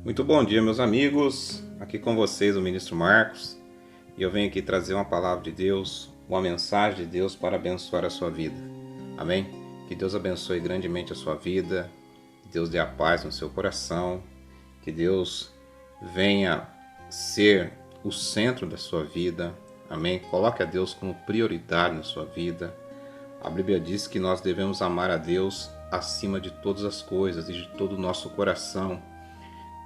Muito bom dia, meus amigos. Aqui com vocês o Ministro Marcos. E eu venho aqui trazer uma palavra de Deus, uma mensagem de Deus para abençoar a sua vida. Amém? Que Deus abençoe grandemente a sua vida. Que Deus dê a paz no seu coração. Que Deus venha ser o centro da sua vida. Amém? Coloque a Deus como prioridade na sua vida. A Bíblia diz que nós devemos amar a Deus acima de todas as coisas e de todo o nosso coração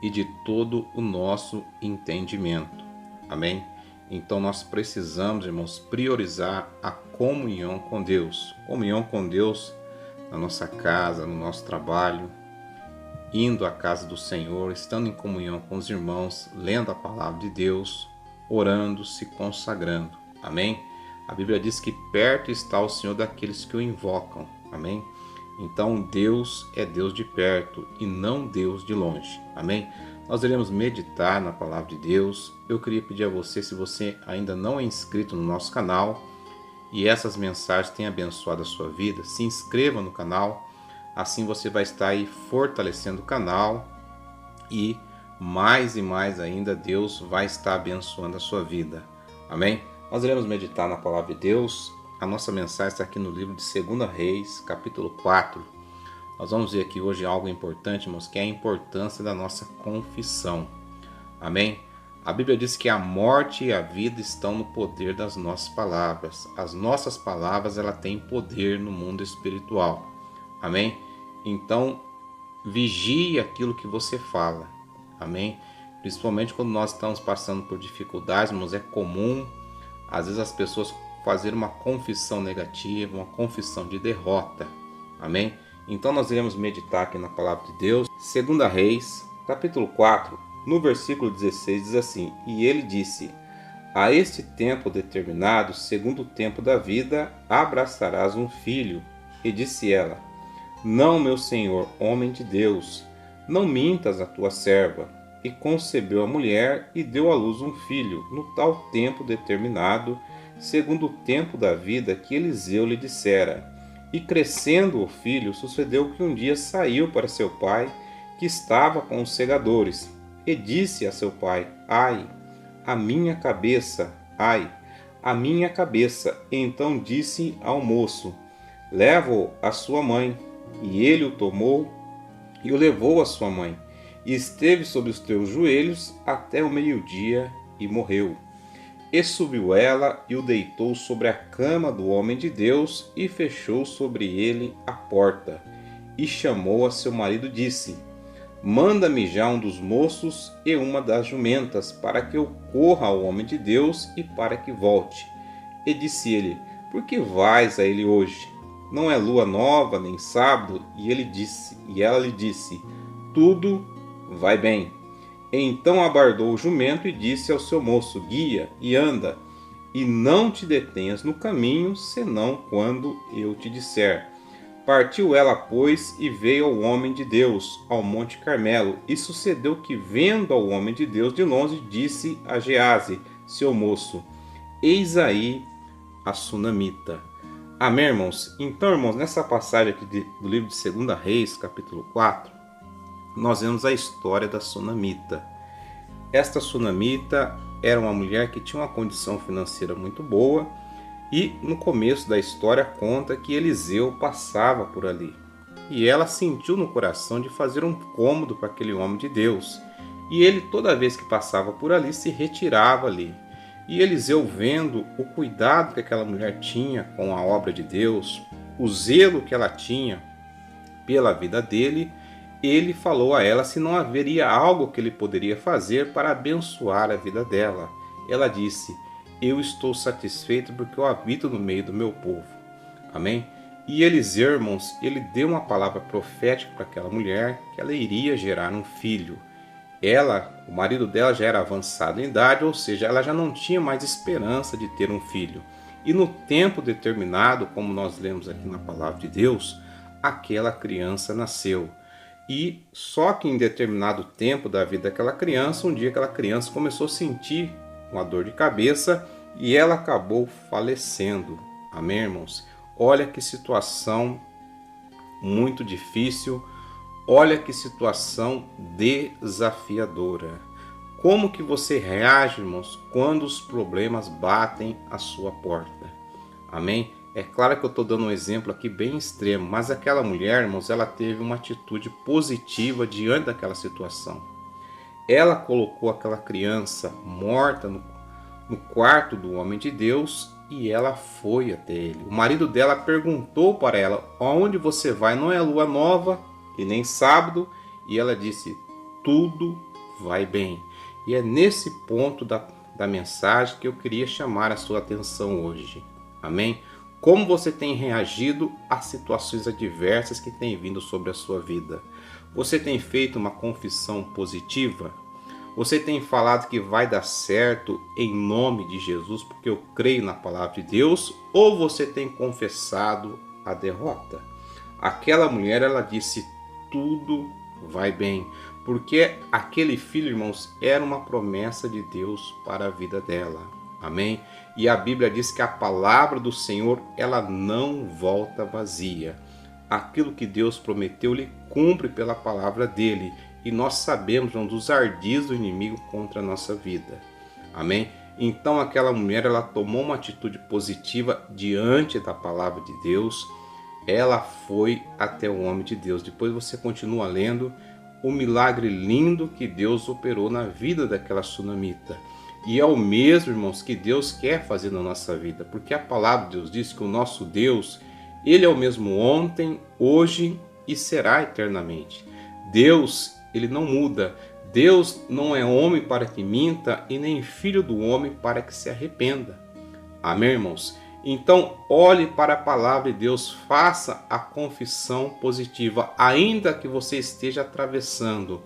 e de todo o nosso entendimento. Amém? Então nós precisamos, irmãos, priorizar a comunhão com Deus. Comunhão com Deus na nossa casa, no nosso trabalho, indo à casa do Senhor, estando em comunhão com os irmãos, lendo a palavra de Deus, orando, se consagrando. Amém? A Bíblia diz que perto está o Senhor daqueles que o invocam. Amém? Então Deus é Deus de perto e não Deus de longe. Amém? Nós iremos meditar na palavra de Deus. Eu queria pedir a você, se você ainda não é inscrito no nosso canal e essas mensagens têm abençoado a sua vida, se inscreva no canal. Assim você vai estar aí fortalecendo o canal e mais ainda Deus vai estar abençoando a sua vida. Amém? Nós iremos meditar na palavra de Deus. A nossa mensagem está aqui no livro de 2 Reis, capítulo 4. Nós vamos ver aqui hoje algo importante, irmãos, que é a importância da nossa confissão. Amém? A Bíblia diz que a morte e a vida estão no poder das nossas palavras. As nossas palavras, ela têm poder no mundo espiritual. Amém? Então, vigie aquilo que você fala. Amém? Principalmente quando nós estamos passando por dificuldades, irmãos, é comum, às vezes, as pessoas fazer uma confissão negativa, uma confissão de derrota. Amém? Então nós iremos meditar aqui na palavra de Deus. 2 Reis, capítulo 4, no versículo 16 diz assim: E ele disse: A este tempo determinado, segundo o tempo da vida, abraçarás um filho. E disse ela: Não, meu senhor, homem de Deus, não mintas a tua serva. E concebeu a mulher e deu à luz um filho, no tal tempo determinado, segundo o tempo da vida que Eliseu lhe dissera. E crescendo o filho, sucedeu que um dia saiu para seu pai, que estava com os segadores, e disse a seu pai: Ai, a minha cabeça, ai, a minha cabeça. E então disse ao moço: Leva-o à sua mãe. E ele o tomou e o levou à sua mãe. E esteve sobre os teus joelhos até o meio-dia e morreu. E subiu ela e o deitou sobre a cama do homem de Deus e fechou sobre ele a porta. E chamou a seu marido e disse: Manda-me já um dos moços e uma das jumentas, para que eu corra ao homem de Deus e para que volte. E disse ele: Por que vais a ele hoje? Não é lua nova, nem sábado. E ela lhe disse: Tudo vai bem. Então abardou o jumento e disse ao seu moço: Guia e anda, e não te detenhas no caminho, senão quando eu te disser. Partiu ela, pois, e veio ao homem de Deus, ao monte Carmelo. E sucedeu que, vendo ao homem de Deus de longe, disse a Gease, seu moço: Eis aí a sunamita. Amém, irmãos? Então, irmãos, nessa passagem aqui do livro de 2 Reis, capítulo 4, nós vemos a história da sunamita. Esta sunamita era uma mulher que tinha uma condição financeira muito boa e no começo da história conta que Eliseu passava por ali. E ela sentiu no coração de fazer um cômodo para aquele homem de Deus. E ele, toda vez que passava por ali, se retirava ali. E Eliseu, vendo o cuidado que aquela mulher tinha com a obra de Deus, o zelo que ela tinha pela vida dele, ele falou a ela se não haveria algo que ele poderia fazer para abençoar a vida dela. Ela disse: Eu estou satisfeito porque eu habito no meio do meu povo. Amém? E Eliseu, irmãos, ele deu uma palavra profética para aquela mulher que ela iria gerar um filho. O marido dela já era avançado em idade, ou seja, ela já não tinha mais esperança de ter um filho. E no tempo determinado, como nós lemos aqui na palavra de Deus, aquela criança nasceu. E só que em determinado tempo da vida daquela criança, um dia aquela criança começou a sentir uma dor de cabeça e ela acabou falecendo. Amém, irmãos? Olha que situação muito difícil, Olha que situação desafiadora. Como que você reage, irmãos, quando os problemas batem à sua porta? Amém? É claro que eu estou dando um exemplo aqui bem extremo, mas aquela mulher, irmãos, ela teve uma atitude positiva diante daquela situação. Ela colocou aquela criança morta no quarto do homem de Deus e ela foi até ele. O marido dela perguntou para ela: "Aonde você vai? Não é lua nova e nem sábado?" E ela disse: "Tudo vai bem." E é nesse ponto da mensagem que eu queria chamar a sua atenção hoje. Amém? Como você tem reagido às situações adversas que têm vindo sobre a sua vida? Você tem feito uma confissão positiva? Você tem falado que vai dar certo em nome de Jesus, porque eu creio na palavra de Deus? Ou você tem confessado a derrota? Aquela mulher, ela disse: tudo vai bem, porque aquele filho, irmãos, era uma promessa de Deus para a vida dela. Amém? E a Bíblia diz que a palavra do Senhor, ela não volta vazia. Aquilo que Deus prometeu, Ele cumpre pela palavra dele. E nós sabemos dos ardis do inimigo contra a nossa vida. Amém? Então aquela mulher, ela tomou uma atitude positiva diante da palavra de Deus. Ela foi até o homem de Deus. Depois você continua lendo o milagre lindo que Deus operou na vida daquela sunamita. E é o mesmo, irmãos, que Deus quer fazer na nossa vida. Porque a palavra de Deus diz que o nosso Deus, Ele é o mesmo ontem, hoje e será eternamente. Deus, Ele não muda. Deus não é homem para que minta e nem filho do homem para que se arrependa. Amém, irmãos? Então, olhe para a palavra de Deus, faça a confissão positiva, ainda que você esteja atravessando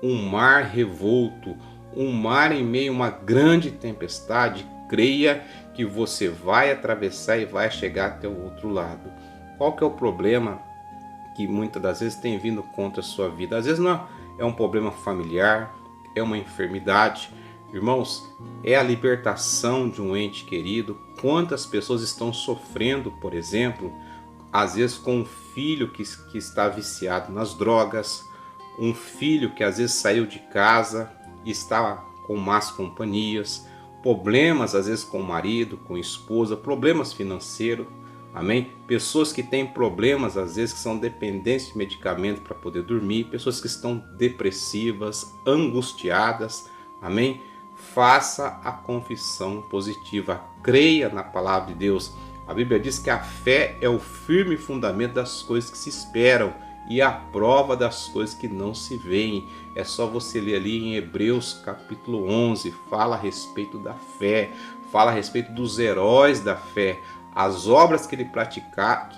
um mar revolto, um mar em meio a uma grande tempestade, creia que você vai atravessar e vai chegar até o outro lado. Qual que é o problema que muitas das vezes tem vindo contra a sua vida? Às vezes não é um problema familiar, é uma enfermidade. Irmãos, é a libertação de um ente querido. Quantas pessoas estão sofrendo, por exemplo, às vezes com um filho que está viciado nas drogas, um filho que às vezes saiu de casa e está com más companhias, problemas às vezes com o marido, com a esposa, problemas financeiros. Amém? Pessoas que têm problemas, às vezes, que são dependentes de medicamento para poder dormir, pessoas que estão depressivas, angustiadas. Amém? Faça a confissão positiva, creia na palavra de Deus. A Bíblia diz que a fé é o firme fundamento das coisas que se esperam e a prova das coisas que não se veem. É só você ler ali em Hebreus capítulo 11, fala a respeito da fé, fala a respeito dos heróis da fé, as obras que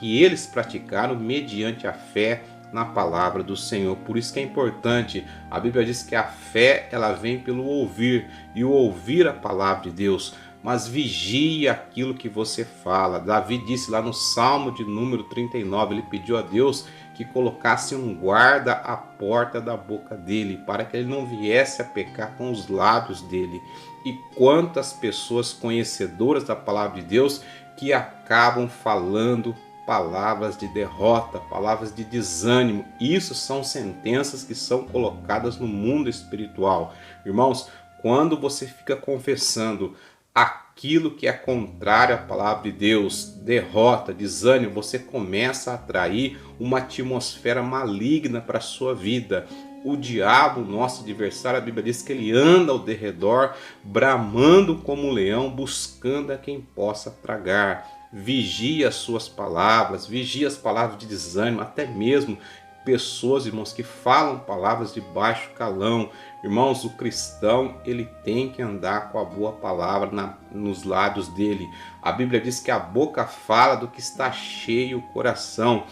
eles praticaram mediante a fé na palavra do Senhor. Por isso que é importante, a Bíblia diz que a fé, ela vem pelo ouvir, e o ouvir a palavra de Deus. Mas vigie aquilo que você fala. Davi disse lá no Salmo de número 39, ele pediu a Deus que colocasse um guarda à porta da boca dele, para que ele não viesse a pecar com os lábios dele. E quantas pessoas conhecedoras da palavra de Deus que acabam falando palavras de derrota, palavras de desânimo. Isso são sentenças que são colocadas no mundo espiritual. Irmãos, quando você fica confessando aquilo que é contrário à palavra de Deus, derrota, desânimo, você começa a atrair uma atmosfera maligna para a sua vida. O diabo, nosso adversário, a Bíblia diz que ele anda ao derredor, bramando como um leão, buscando a quem possa tragar. Vigie as suas palavras, vigie as palavras de desânimo, até mesmo pessoas, irmãos, que falam palavras de baixo calão. Irmãos, o cristão, ele tem que andar com a boa palavra nos lábios dele. A Bíblia diz que a boca fala do que está cheio o coração.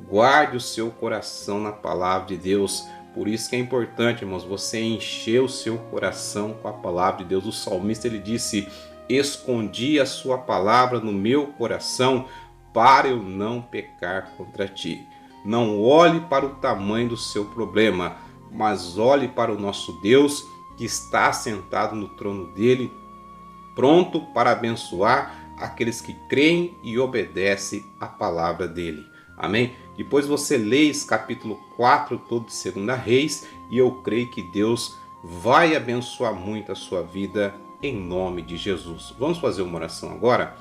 Guarde o seu coração na palavra de Deus. Por isso que é importante, irmãos, você encher o seu coração com a palavra de Deus. O salmista, ele disse: escondi a sua palavra no meu coração para eu não pecar contra ti. Não olhe para o tamanho do seu problema, mas olhe para o nosso Deus que está sentado no trono dele, pronto para abençoar aqueles que creem e obedecem a palavra dele. Amém? Depois você lê esse capítulo 4 todo de 2 Reis e eu creio que Deus vai abençoar muito a sua vida em nome de Jesus. Vamos fazer uma oração agora?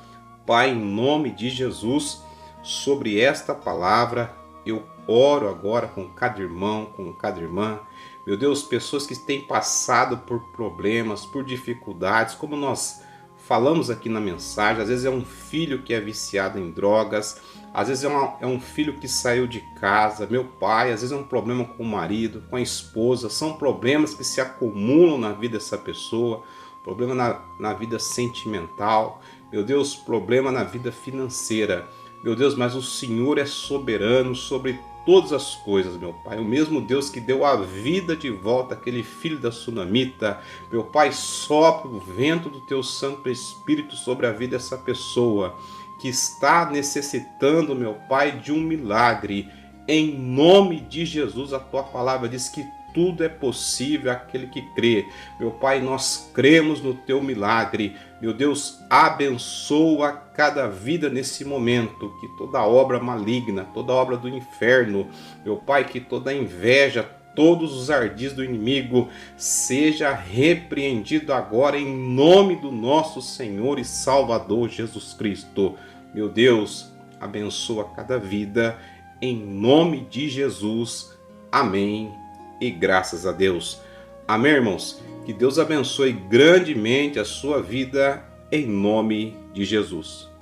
Pai, em nome de Jesus, sobre esta palavra, eu oro agora com cada irmão, com cada irmã. Meu Deus, pessoas que têm passado por problemas, por dificuldades, como nós falamos aqui na mensagem, às vezes é um filho que é viciado em drogas, às vezes é um filho que saiu de casa, meu pai, às vezes é um problema com o marido, com a esposa, são problemas que se acumulam na vida dessa pessoa, problema na vida sentimental, meu Deus, problema na vida financeira, meu Deus, mas o Senhor é soberano sobre todas as coisas, meu Pai. O mesmo Deus que deu a vida de volta àquele filho da sunamita, meu Pai, sopra o vento do teu Santo Espírito sobre a vida dessa pessoa que está necessitando, meu Pai, de um milagre. Em nome de Jesus, a tua palavra diz que tudo é possível àquele que crê. Meu Pai, nós cremos no teu milagre. Meu Deus, abençoa cada vida nesse momento, que toda obra maligna, toda obra do inferno, meu Pai, que toda inveja, todos os ardis do inimigo seja repreendido agora em nome do nosso Senhor e Salvador Jesus Cristo. Meu Deus, abençoa cada vida em nome de Jesus. Amém. E graças a Deus. Amém, irmãos? Que Deus abençoe grandemente a sua vida em nome de Jesus.